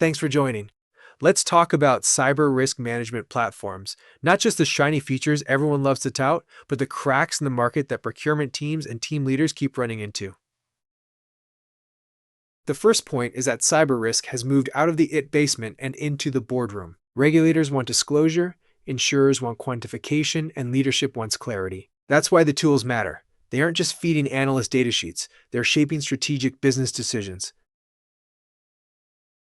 Thanks for joining. Let's talk about cyber risk management platforms. Not just the shiny features everyone loves to tout, but the cracks in the market that procurement teams and team leaders keep running into. The first point is that cyber risk has moved out of the basement and into the boardroom. Regulators want disclosure, insurers want quantification, and leadership wants clarity. That's why the tools matter. They aren't just feeding analyst data sheets, they're shaping strategic business decisions.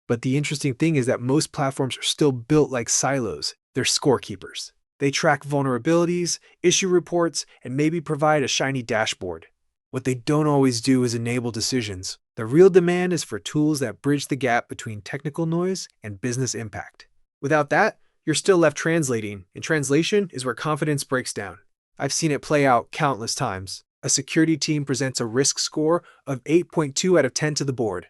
But the interesting thing is that most platforms are still built like silos. They're scorekeepers. They track vulnerabilities, issue reports, and maybe provide a shiny dashboard. What they don't always do is enable decisions. The real demand is for tools that bridge the gap between technical noise and business impact. Without that, you're still left translating, and translation is where confidence breaks down. I've seen it play out countless times. A security team presents a risk score of 8.2 out of 10 to the board.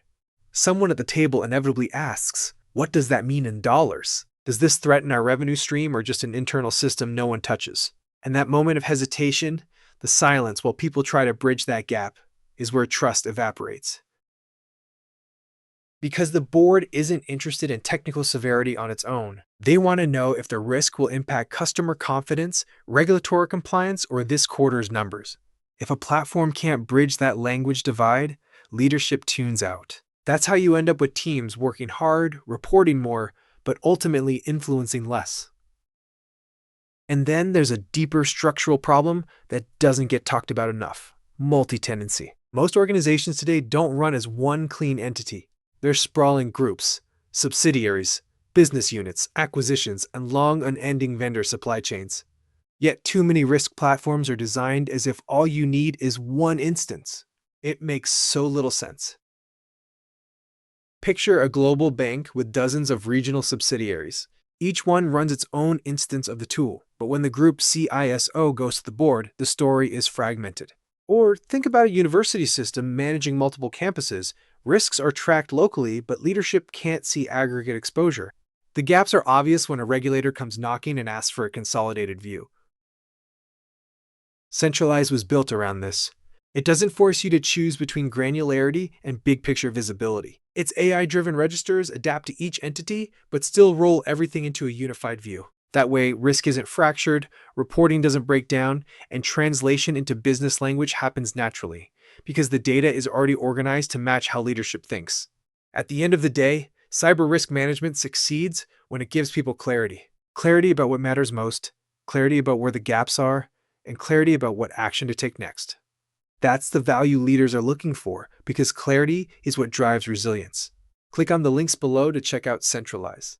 Someone at the table inevitably asks, what does that mean in dollars? Does this threaten our revenue stream or just an internal system no one touches? And that moment of hesitation, the silence while people try to bridge that gap, is where trust evaporates. Because the board isn't interested in technical severity on its own. They want to know if the risk will impact customer confidence, regulatory compliance, or this quarter's numbers. If a platform can't bridge that language divide, leadership tunes out. That's how you end up with teams working hard, reporting more, but ultimately influencing less. And then there's a deeper structural problem that doesn't get talked about enough: multi-tenancy. Most organizations today don't run as one clean entity. They're sprawling groups, subsidiaries, business units, acquisitions, and long unending vendor supply chains. Yet too many risk platforms are designed as if all you need is one instance. It makes so little sense. Picture a global bank with dozens of regional subsidiaries. Each one runs its own instance of the tool, but when the group CISO goes to the board, the story is fragmented. Or think about a university system managing multiple campuses. Risks are tracked locally, but leadership can't see aggregate exposure. The gaps are obvious when a regulator comes knocking and asks for a consolidated view. Centraleyes was built around this. It doesn't force you to choose between granularity and big-picture visibility. Its AI-driven registers adapt to each entity, but still roll everything into a unified view. That way, risk isn't fractured, reporting doesn't break down, and translation into business language happens naturally, because the data is already organized to match how leadership thinks. At the end of the day, cyber risk management succeeds when it gives people clarity. Clarity about what matters most, clarity about where the gaps are, and clarity about what action to take next. That's the value leaders are looking for, because clarity is what drives resilience. Click on the links below to check out Centraleyes.